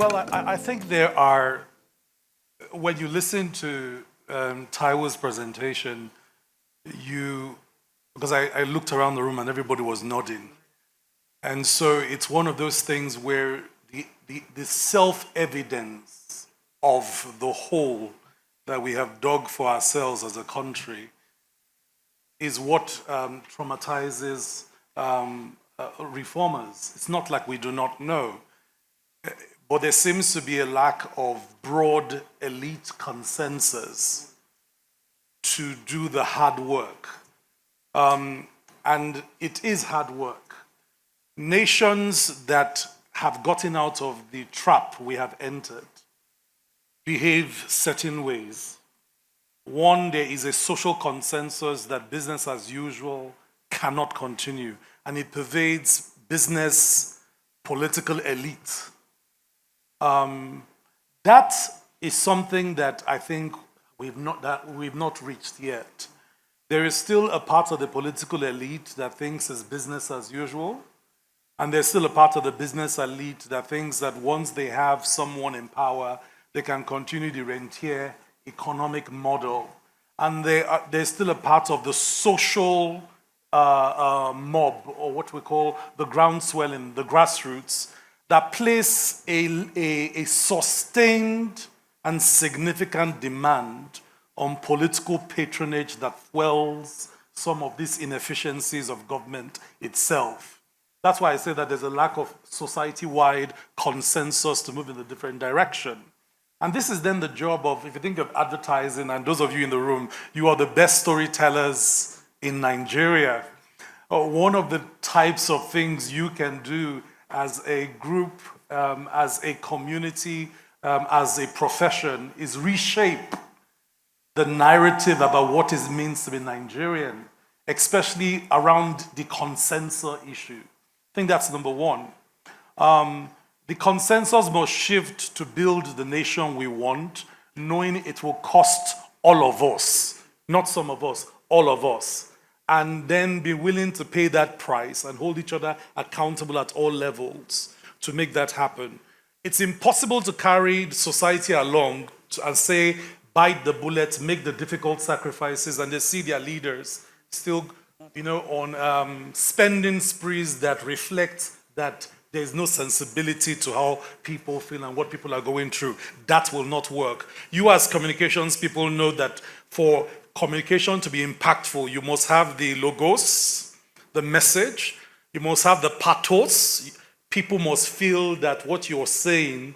Well, I think there are, when you listen to Taiwo's presentation, because I looked around the room and everybody was nodding. And so it's one of those things where the self-evidence of the hole that we have dug for ourselves as a country is what traumatizes reformers. It's not like we do not know, but there seems to be a lack of broad elite consensus to do the hard work. And it is hard work. Nations that have gotten out of the trap we have entered behave certain ways. One, there is a social consensus that business as usual cannot continue, and it pervades business, political elite. That is something that I think we've not reached yet. There is still a part of the political elite that thinks it's business as usual, and there's still a part of the business elite that thinks that once they have someone in power, they can continue the rentier economic model. And there's still a part of the social mob, or what we call the groundswell in the grassroots, that place a sustained and significant demand on political patronage that fuels some of these inefficiencies of government itself. That's why I say that there's a lack of society-wide consensus to move in a different direction. And this is then the job of, if you think of advertising, and those of you in the room, you are the best storytellers in Nigeria. One of the types of things you can do as a group, as a community, as a profession, is reshape the narrative about what it means to be Nigerian, especially around the consensus issue. I think that's number one. The consensus must shift to build the nation we want, knowing it will cost all of us, not some of us, all of us, and then be willing to pay that price and hold each other accountable at all levels to make that happen. It's impossible to carry society along and say, bite the bullet, make the difficult sacrifices, and they see their leaders still, on spending sprees that reflect that there's no sensibility to how people feel and what people are going through. That will not work. You as communications people know that for communication to be impactful, you must have the logos, the message, you must have the pathos. People must feel that what you're saying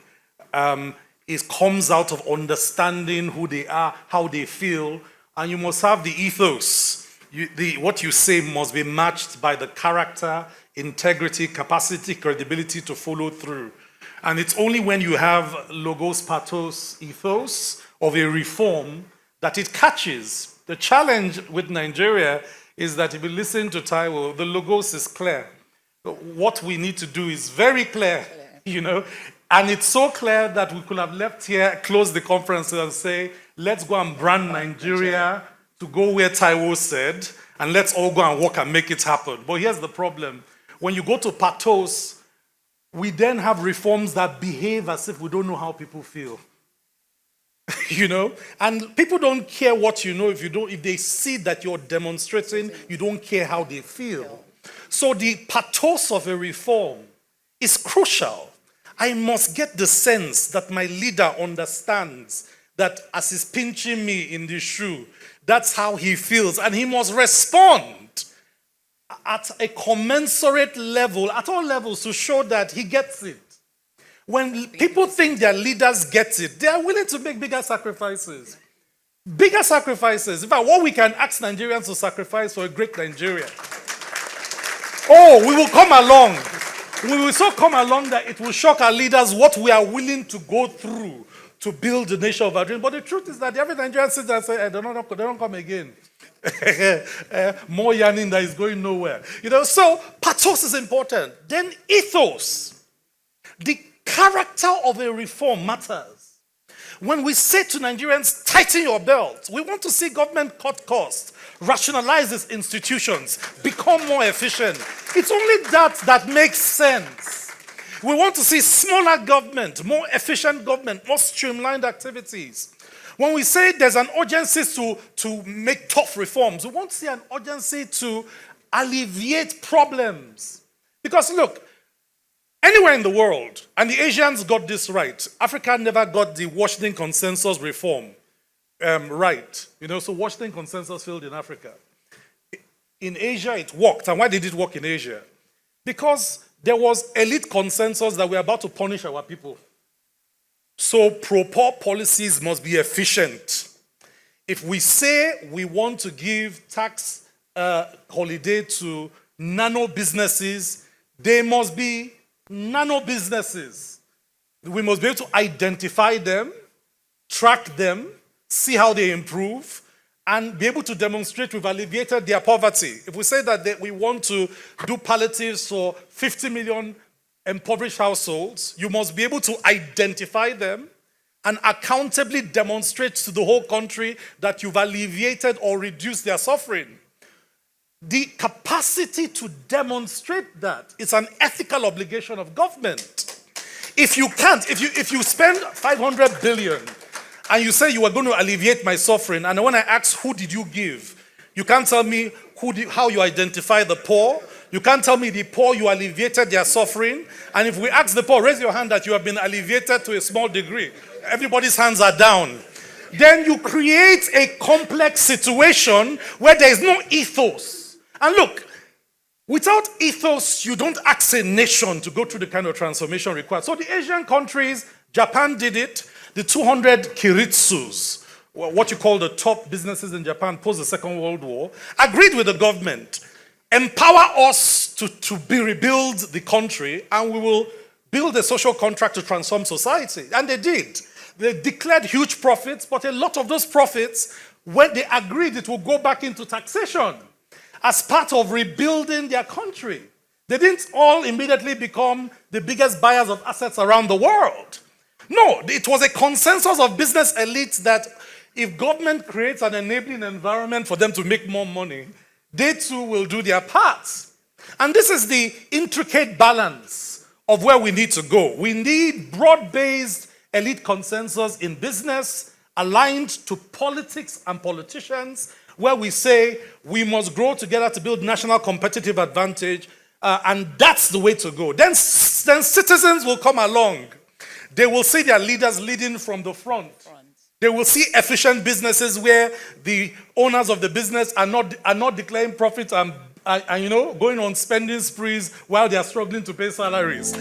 comes out of understanding who they are, how they feel, and you must have the ethos. What you say must be matched by the character, integrity, capacity, credibility to follow through. And it's only when you have logos, pathos, ethos of a reform that it catches. The challenge with Nigeria is that if you listen to Taiwo, the logos is clear. What we need to do is very clear, and it's so clear that we could have left here, close the conference and say, let's go and brand Nigeria to go where Taiwo said, and let's all go and work and make it happen. But here's the problem. When you go to pathos, we then have reforms that behave as if we don't know how people feel. And people don't care what you know if they see that you're demonstrating, you don't care how they feel. So the pathos of a reform is crucial. I must get the sense that my leader understands that as he's pinching me in the shoe, that's how he feels, and he must respond at a commensurate level, at all levels, to show that he gets it. When people think their leaders get it, they are willing to make bigger sacrifices. Bigger sacrifices. In fact, what we can ask Nigerians to sacrifice for a great Nigeria. Oh, we will come along. We will so come along that it will shock our leaders what we are willing to go through to build the nation of our dream. But the truth is that every Nigerian sits there and says, they don't come again. More yarning that is going nowhere. So pathos is important. Then ethos. The character of a reform matters. When we say to Nigerians, tighten your belt, we want to see government cut costs, rationalize its institutions, become more efficient. It's only that makes sense. We want to see smaller government, more efficient government, more streamlined activities. When we say there's an urgency to make tough reforms, we want to see an urgency to alleviate problems. Because look, anywhere in the world, and the Asians got this right, Africa never got the Washington Consensus reform right. So Washington Consensus failed in Africa. In Asia, it worked. And why did it work in Asia? Because there was elite consensus that we're about to punish our people. So pro-poor policies must be efficient. If we say we want to give tax holiday to nano businesses, they must be nano businesses. We must be able to identify them, track them, see how they improve, and be able to demonstrate we've alleviated their poverty. If we say that we want to do palliatives for 50 million impoverished households, you must be able to identify them and accountably demonstrate to the whole country that you've alleviated or reduced their suffering. The capacity to demonstrate that is an ethical obligation of government. If you can't, if you spend 500 billion and you say you are going to alleviate my suffering, and when I ask who did you give, you can't tell me how you identify the poor. You can't tell me the poor you alleviated their suffering. And if we ask the poor, raise your hand that you have been alleviated to a small degree. Everybody's hands are down. Then you create a complex situation where there is no ethos. And look, without ethos, you don't ask a nation to go through the kind of transformation required. So the Asian countries, Japan did it. The 200 kiritsus, what you call the top businesses in Japan post the Second World War, agreed with the government. Empower us to rebuild the country, and we will build a social contract to transform society. And they did. They declared huge profits, but a lot of those profits, when they agreed, it will go back into taxation as part of rebuilding their country. They didn't all immediately become the biggest buyers of assets around the world. No, it was a consensus of business elites that if government creates an enabling environment for them to make more money, they too will do their parts. And this is the intricate balance of where we need to go. We need broad-based elite consensus in business aligned to politics and politicians, where we say we must grow together to build national competitive advantage, and that's the way to go. Then citizens will come along. They will see their leaders leading from the front. They will see efficient businesses where the owners of the business are not declaring profits and going on spending sprees while they are struggling to pay salaries.